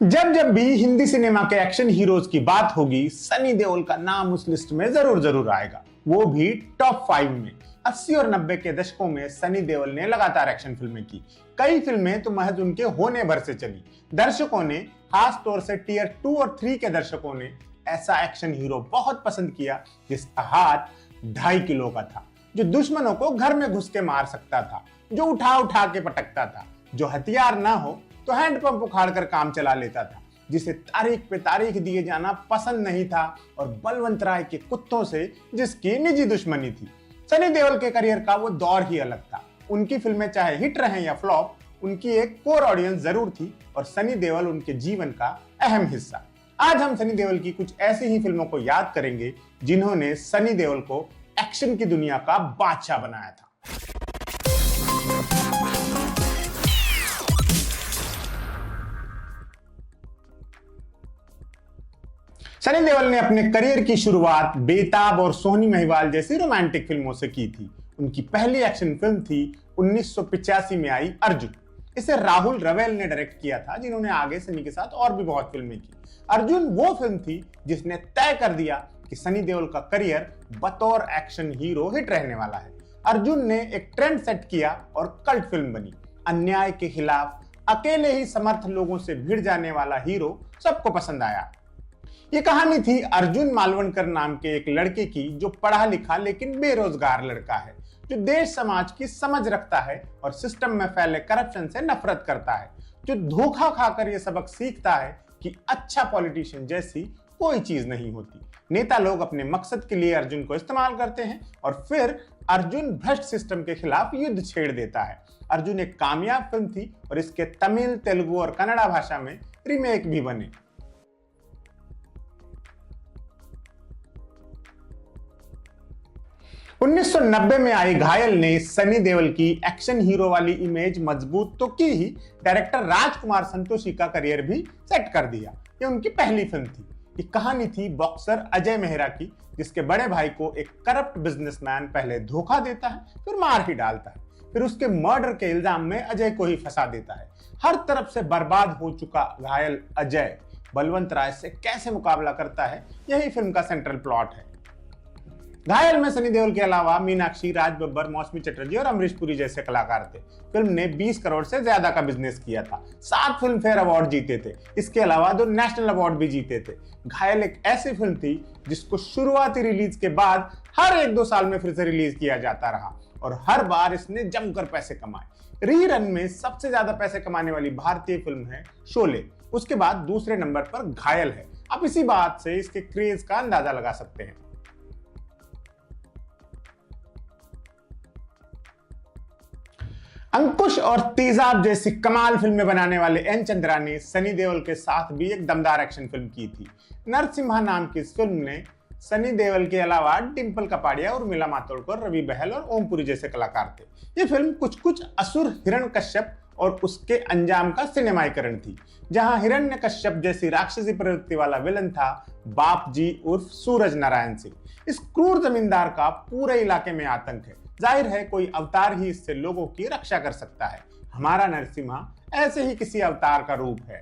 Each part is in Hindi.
जब जब भी हिंदी सिनेमा के एक्शन हीरोज की बात होगी, सनी देओल का नाम उस लिस्ट में जरूर जरूर आएगा, वो भी टॉप 5 में। 80 और 90 के दशकों में सनी देओल ने लगातार एक्शन फिल्में की। कई फिल्में तो महज उनके होने भर से चली। दर्शकों ने, खास तौर से टियर 2 और 3 के दर्शकों ने ऐसा एक्शन हीरो बहुत पसंद किया जिसका हाथ 2.5 किलो का था, जो दुश्मनों को घर में घुस के मार सकता था, जो उठा उठा के पटकता था, जो हथियार ना हो तो हैंडपंप उखाड़ कर काम चला लेता था, जिसे तारीख पे तारीख दिए जाना पसंद नहीं था और बलवंत राय के कुत्तों से जिसकी निजी दुश्मनी थी। सनी देओल के करियर का वो दौर ही अलग था। उनकी फिल्में चाहे हिट रहे या फ्लॉप, उनकी एक कोर ऑडियंस जरूर थी और सनी देओल उनके जीवन का अहम हिस्सा। आज हम सनी देओल की कुछ ऐसी ही फिल्मों को याद करेंगे जिन्होंने सनी देओल को एक्शन की दुनिया का बादशाह बनाया था। सनी देओल ने अपने करियर की शुरुआत बेताब और सोहनी महिवाल जैसी रोमांटिक फिल्मों से की थी। उनकी पहली एक्शन फिल्म थी 1985 में आई अर्जुन। इसे राहुल रवेल ने डायरेक्ट किया था, जिन्होंने आगे सनी के साथ और भी बहुत फिल्में की। अर्जुन वो फिल्म थी जिसने तय कर दिया कि सनी देओल का करियर बतौर एक्शन हीरो हिट रहने वाला है। अर्जुन ने एक ट्रेंड सेट किया और कल्ट फिल्म बनी। अन्याय के खिलाफ अकेले ही समर्थ लोगों से भिड़ जाने वाला हीरो सबको पसंद आया। ये कहानी थी अर्जुन मालवणकर नाम के एक लड़के की, जो पढ़ा लिखा लेकिन बेरोजगार लड़का है, जो देश समाज की समझ रखता है और सिस्टम में फैले करप्शन से नफरत करता है, जो धोखा खाकर ये सबक सीखता है कि अच्छा पॉलिटिशियन जैसी कोई चीज नहीं होती। नेता लोग अपने मकसद के लिए अर्जुन को इस्तेमाल करते हैं और फिर अर्जुन भ्रष्ट सिस्टम के खिलाफ युद्ध छेड़ देता है। अर्जुन एक कामयाब फिल्म थी और इसके तमिल, तेलुगु और कन्नड़ा भाषा में रीमेक भी बने। 1990 में आई घायल ने सनी देओल की एक्शन हीरो वाली इमेज मजबूत तो की ही, डायरेक्टर राजकुमार संतोषी का करियर भी सेट कर दिया। ये उनकी पहली फिल्म थी। ये कहानी थी बॉक्सर अजय मेहरा की, जिसके बड़े भाई को एक करप्ट बिजनेसमैन पहले धोखा देता है, फिर मार ही डालता है, फिर उसके मर्डर के इल्जाम में अजय को ही फंसा देता है। हर तरफ से बर्बाद हो चुका घायल अजय बलवंत राय से कैसे मुकाबला करता है, यही फिल्म का सेंट्रल प्लॉट है। घायल में सनी देओल के अलावा मीनाक्षी, राज बब्बर, मौसमी चटर्जी और अमरीश पुरी जैसे कलाकार थे। फिल्म ने 20 करोड़ से ज्यादा का बिजनेस किया था। 7 फिल्म फेयर अवार्ड जीते थे। इसके अलावा 2 नेशनल अवार्ड भी जीते थे। घायल एक ऐसी फिल्म थी जिसको शुरुआती रिलीज के बाद हर 1-2 साल में फिर से रिलीज किया जाता रहा और हर बार इसने जमकर पैसे कमाए। रीरन में सबसे ज्यादा पैसे कमाने वाली भारतीय फिल्म है शोले। उसके बाद दूसरे नंबर पर घायल है। आप इसी बात से इसके क्रेज का अंदाजा लगा सकते हैं। अंकुश और तेजाब जैसी कमाल फिल्में बनाने वाले एन चंद्रा ने सनी देओल के साथ भी एक दमदार एक्शन फिल्म की थी। नरसिम्हा नाम की इस फिल्म ने सनी देओल के अलावा डिंपल कपाड़िया, उर्मिला मातोंडकर, रवि बहल और ओम पुरी जैसे कलाकार थे। ये फिल्म कुछ कुछ असुर हिरण्यकश्यप और उसके अंजाम का सिनेमाईकरण थी, जहां हिरण्यकश्यप जैसी राक्षसी प्रवृत्ति वाला विलन था बाप जी उर्फ सूरज नारायण सिंह। इस क्रूर जमींदार का पूरे इलाके में आतंक है। जाहिर है कोई अवतार ही इससे लोगों की रक्षा कर सकता है। हमारा नरसिम्हा ऐसे ही किसी अवतार का रूप है।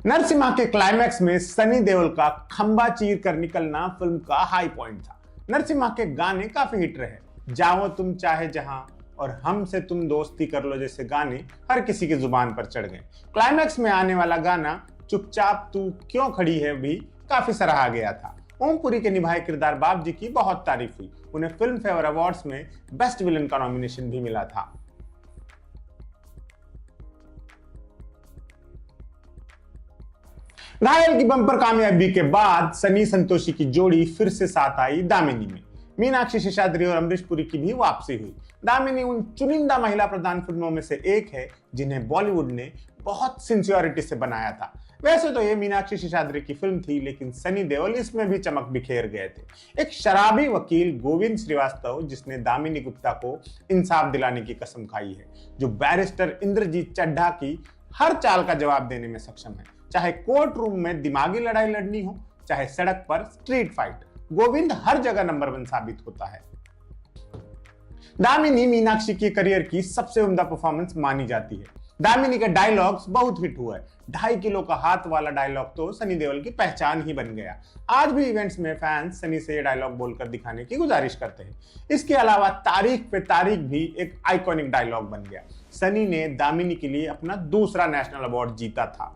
नरसिम्हा के क्लाइमैक्स में सनी देओल का खंबा चीर कर निकलना फिल्म का हाई पॉइंट था। नरसिम्हा के गाने काफी हिट रहे। जाओ तुम चाहे जहां और हमसे तुम दोस्ती कर लो जैसे गाने हर किसी की जुबान पर चढ़ गए। क्लाइमैक्स में आने वाला गाना चुपचाप तू क्यों खड़ी है भी काफी सराहा गया था। ओम पुरी के निभाए किरदार बाप जी की बहुत तारीफ हुई। उन्हें फिल्म फेयर अवार्ड्स में बेस्ट विलन का नॉमिनेशन भी मिला था। घायल की बम्पर कामयाबी के बाद सनी संतोषी की जोड़ी फिर से साथ आई दामिनी में। मीनाक्षी शेषाद्री और अमरीश पुरी की भी वापसी हुई। दामिनी उन चुनिंदा महिला प्रधान फिल्मों में से एक है जिन्हें बॉलीवुड ने बहुत सिंसियरिटी से बनाया था। वैसे तो ये मीनाक्षी शेषाद्री की फिल्म थी, लेकिन सनी देओल इसमें भी चमक बिखेर गए थे। एक शराबी वकील गोविंद श्रीवास्तव, जिसने दामिनी गुप्ता को इंसाफ दिलाने की कसम खाई है, जो बैरिस्टर इंद्रजीत चड्ढा की हर चाल का जवाब देने में सक्षम है। चाहे कोर्ट रूम में दिमागी लड़ाई लड़नी हो, चाहे सड़क पर स्ट्रीट फाइट, गोविंद हर जगह नंबर 1 साबित होता है। दामिनी मीनाक्षी के करियर की सबसे उम्दा परफॉर्मेंस मानी जाती है। दामिनी का डायलॉग्स बहुत हिट हुआ है। 2.5 किलो का हाथ वाला डायलॉग तो सनी देओल की पहचान ही बन गया। आज भी इवेंट्स में फैंस सनी से ये डायलॉग बोलकर दिखाने की गुजारिश करते हैं। इसके अलावा तारीख पे तारीख भी एक आइकॉनिक डायलॉग बन गया। सनी ने दामिनी के लिए अपना दूसरा नेशनल अवार्ड जीता था।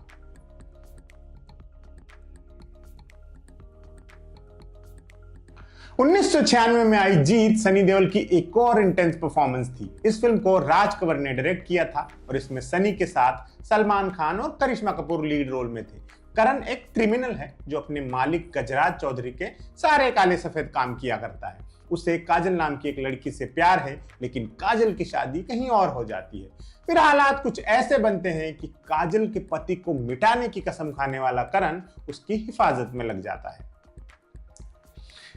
1996 में आई जीत सनी देओल की एक और इंटेंस परफॉर्मेंस थी। इस फिल्म को राज कंवर ने डायरेक्ट किया था और इसमें सनी के साथ सलमान खान और करिश्मा कपूर लीड रोल में थे। करण एक क्रिमिनल है जो अपने मालिक गजराज चौधरी के सारे काले सफेद काम किया करता है। उसे काजल नाम की एक लड़की से प्यार है, लेकिन काजल की शादी कहीं और हो जाती है। फिर हालात कुछ ऐसे बनते हैं कि काजल के पति को मिटाने की कसम खाने वाला करण उसकी हिफाजत में लग जाता है।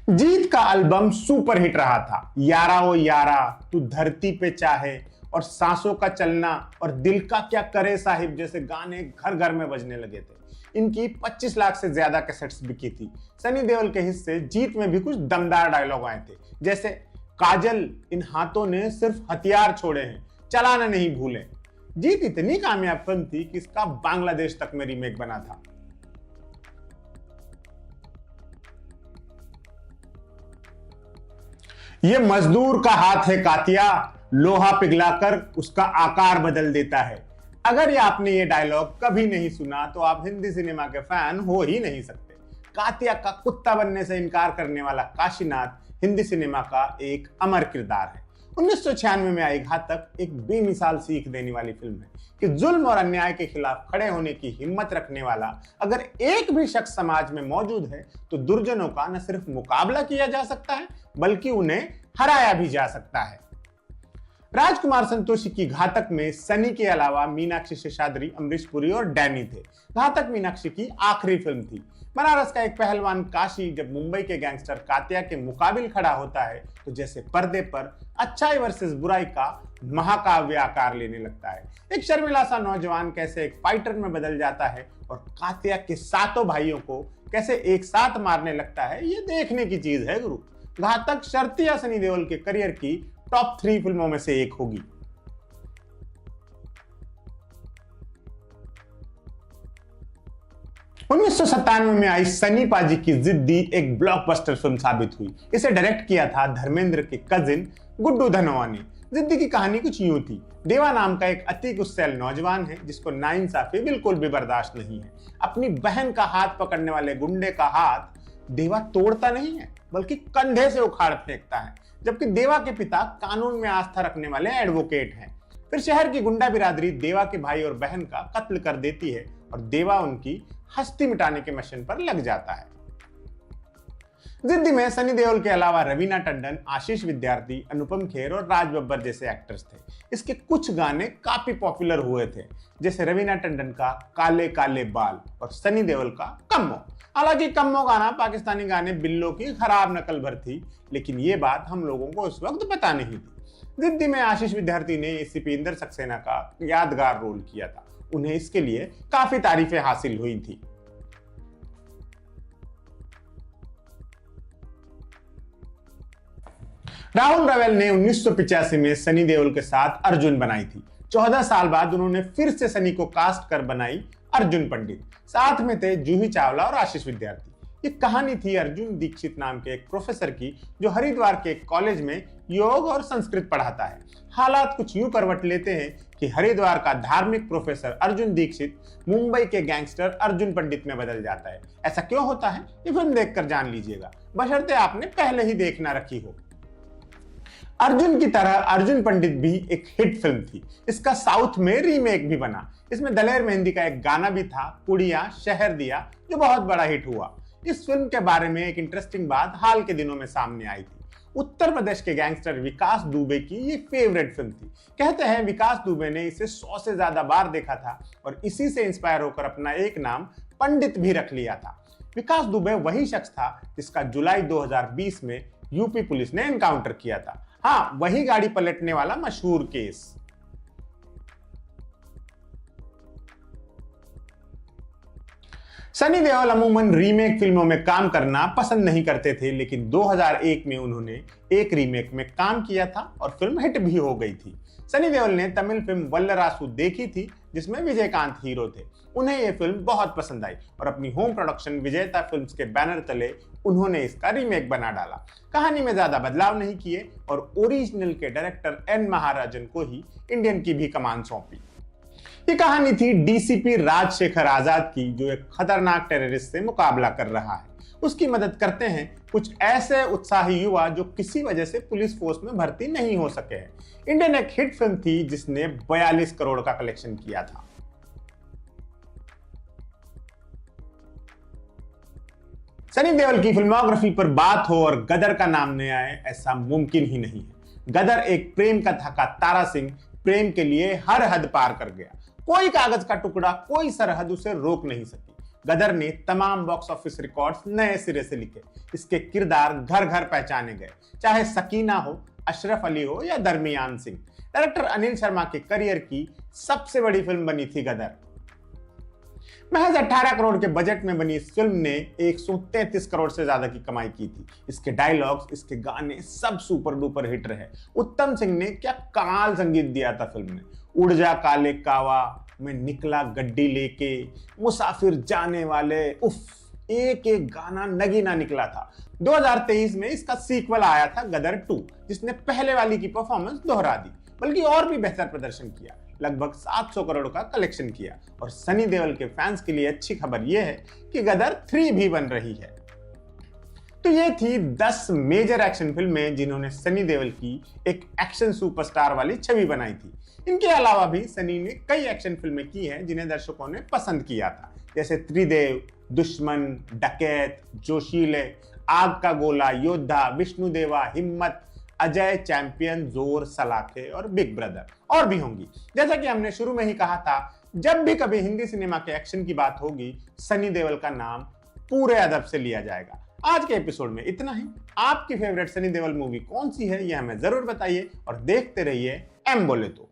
जीत का एल्बम सुपर हिट रहा था। यारा ओ यारा, तू धरती पे चाहे और सांसों का चलना और दिल का क्या करे साहिब जैसे गाने घर घर में बजने लगे थे। इनकी 25 लाख से ज्यादा कैसेट्स बिकी थी। सनी देओल के हिस्से जीत में भी कुछ दमदार डायलॉग आए थे, जैसे काजल इन हाथों ने सिर्फ हथियार छोड़े हैं, चलाना नहीं भूले। जीत इतनी कामयाब फिल्म थी कि इसका बांग्लादेश तक में रीमेक बना था। ये मजदूर का हाथ है कातिया, लोहा पिघलाकर उसका आकार बदल देता है। अगर ये आपने ये डायलॉग कभी नहीं सुना तो आप हिंदी सिनेमा के फैन हो ही नहीं सकते। कातिया का कुत्ता बनने से इनकार करने वाला काशीनाथ हिंदी सिनेमा का एक अमर किरदार है। 1996 में आई घातक एक बेमिसाल सीख देने वाली फिल्म है कि जुल्म और अन्याय के खिलाफ खड़े होने की हिम्मत रखने वाला अगर एक भी शख्स समाज में मौजूद है तो दुर्जनों का न सिर्फ मुकाबला किया जा सकता है बल्कि उन्हें हराया भी जा सकता है। राजकुमार संतोषी की घातक में सनी के अलावा मीनाक्षी शेषाद्री, अमरीश पुरी और डैनी थे। घातक मीनाक्षी की आखिरी फिल्म थी। बनारस का एक पहलवान काशी जब मुंबई के गैंगस्टर कातिया के मुकाबिल खड़ा होता है तो जैसे पर्दे पर अच्छाई वर्सेस बुराई का महाकाव्य आकार लेने लगता है। एक शर्मिला सा नौजवान कैसे एक फाइटर में बदल जाता है और कातिया के सातों भाइयों को कैसे एक साथ मारने लगता है, ये देखने की चीज है गुरु। घातक शर्तिया सनी देओल के करियर की टॉप 3 फिल्मों में से एक होगी। उन्नीस सौ 97 में आई सनी पाजी की जिद्दी एक ब्लॉकबस्टर फिल्म साबित हुई। इसे डायरेक्ट किया था धर्मेंद्र के कजिन गुड्डू धनोआ ने। जिद्दी की कहानी कुछ यूं थी। देवा नाम का एक अति गुस्सैल नौजवान है जिसको नाइंसाफी बिल्कुल भी बर्दाश्त नहीं है। अपनी बहन का हाथ पकड़ने वाले गुंडे का हाथ देवा तोड़ता नहीं है बल्कि कंधे से उखाड़ फेंकता है, जबकि देवा के पिता कानून में आस्था रखने वाले एडवोकेट हैं। फिर शहर की गुंडा बिरादरी देवा के भाई और बहन का कत्ल कर देती है और देवा उनकी हस्ती मिटाने के मिशन पर लग जाता है। जिद्दी में सनी देओल के अलावा रवीना टंडन, आशीष विद्यार्थी, अनुपम खेर और राज बब्बर जैसे एक्टर्स थे। इसके कुछ गाने काफी पॉपुलर हुए थे, जैसे रवीना टंडन का काले काले बाल और सनी देओल का कम्मो। हालांकि कम्मो गाना पाकिस्तानी गाने बिल्लो की खराब नकल भर थी, लेकिन ये बात हम लोगों को उस वक्त पता नहीं थी। जिद्दी में आशीष विद्यार्थी ने एसीपी इंदर सक्सेना का यादगार रोल किया था। उन्हें इसके लिए काफी तारीफें हासिल हुई थी। राहुल रवेल ने 1985 में सनी देओल के साथ अर्जुन बनाई थी। 14 साल बाद उन्होंने फिर से सनी को कास्ट कर बनाई अर्जुन पंडित। साथ में थे जूही चावला और आशीष विद्यार्थी। ये कहानी थी अर्जुन दीक्षित नाम के एक प्रोफेसर की जो हरिद्वार के एक कॉलेज में योग और संस्कृत पढ़ाता है। हालात कुछ यूं करवट लेते हैं कि हरिद्वार का धार्मिक प्रोफेसर अर्जुन दीक्षित मुंबई के गैंगस्टर अर्जुन पंडित में बदल जाता है। ऐसा क्यों होता है ये फिल्म देखकर जान लीजिएगा, बशर्ते आपने पहले ही देख ना रखी हो। अर्जुन की तरह अर्जुन पंडित भी एक हिट फिल्म थी। इसका साउथ में रीमेक भी बना। इसमें दलेर मेहंदी का एक गाना भी था, कुड़िया शहर दिया, जो बहुत बड़ा हिट हुआ। इस फिल्म के बारे में एक इंटरेस्टिंग बात हाल के दिनों में सामने आई थी। उत्तर प्रदेश के गैंगस्टर विकास दुबे की ये फेवरेट फिल्म थी। कहते हैं विकास दुबे ने इसे 100 से ज्यादा बार देखा था और इसी से इंस्पायर होकर अपना एक नाम पंडित भी रख लिया था। विकास दुबे वही शख्स था जिसका जुलाई 2020 में यूपी पुलिस ने एनकाउंटर किया था। हाँ, वही गाड़ी पलटने वाला मशहूर केस। सनी देओल अमूमन रीमेक फिल्मों में काम करना पसंद नहीं करते थे, लेकिन 2001 में उन्होंने एक रीमेक में काम किया था और फिल्म हिट भी हो गई थी। सनी देओल ने तमिल फिल्म वल्लरासु देखी थी जिसमें विजयकांत हीरो थे। उन्हें यह फिल्म बहुत पसंद आई और अपनी होम प्रोडक्शन विजेता फिल्म्स के बैनर तले उन्होंने इसका रीमेक बना डाला। कहानी में ज्यादा बदलाव नहीं किए और ओरिजिनल के डायरेक्टर एन महाराजन को ही इंडियन की भी कमान सौंपी। ये कहानी थी डीसीपी राजशेखर आजाद की, जो एक खतरनाक टेररिस्ट से मुकाबला कर रहा है। उसकी मदद करते हैं कुछ ऐसे उत्साही युवा जो किसी वजह से पुलिस फोर्स में भर्ती नहीं हो सके हैं। इंडियन एक हिट फिल्म थी जिसने 42 करोड़ का कलेक्शन किया था। सनी देओल की फिल्मोग्राफी पर बात हो और गदर का नाम न आए, ऐसा मुमकिन ही नहीं है। गदर एक प्रेम कथा का तारा सिंह प्रेम के लिए हर हद पार कर गया। कोई कागज का टुकड़ा, कोई सरहद उसे रोक नहीं सकी। गदर ने तमाम बॉक्स ऑफिस रिकॉर्ड्स नए सिरे से लिखे। इसके किरदार घर घर पहचाने गए, चाहे सकीना हो, अशरफ अली हो या दरमियान सिंह। डायरेक्टर अनिल शर्मा के करियर की सबसे बड़ी फिल्म बनी थी गदर। महज 18 करोड़ के बजट में बनी इस फिल्म ने 133 करोड़ से ज्यादा की कमाई की थी। इसके डायलॉग्स, इसके गाने सब सुपर डुपर हिट रहे। उत्तम सिंह ने क्या कमाल संगीत दिया था फिल्म में। उड़ जा काले कावा, मैं निकला गड्डी लेके, मुसाफिर जाने वाले, उफ, एक एक गाना नगीना निकला था। 2023 में इसका सीक्वल आया था गदर 2, जिसने पहले वाली की परफॉर्मेंस दोहरा दी, बल्कि और भी बेहतर प्रदर्शन किया। लगभग 700 करोड़ का कलेक्शन किया। और सनी देओल के फैंस के लिए अच्छी खबर यह है कि गदर 3 भी बन रही है। तो ये थी 10 मेजर एक्शन फिल्में जिन्होंने सनी देओल की एक एक्शन सुपरस्टार वाली छवि बनाई थी। इनके अलावा भी सनी ने कई एक्शन फिल्में की हैं जिन्हें दर्शकों ने पसंद किया था, जैसे त्रिदेव, दुश्मन, डकैत, जोशीले, आग का गोला, योद्धा, विष्णुदेवा, हिम्मत, अजय, चैंपियन, जोर, सलाखे और बिग ब्रदर, और भी होंगी। जैसा कि हमने शुरू में ही कहा था, जब भी कभी हिंदी सिनेमा के एक्शन की बात होगी, सनी देओल का नाम पूरे अदब से लिया जाएगा। आज के एपिसोड में इतना ही। आपकी फेवरेट सनी देओल मूवी कौन सी है, यह हमें जरूर बताइए और देखते रहिए एम बोले तो।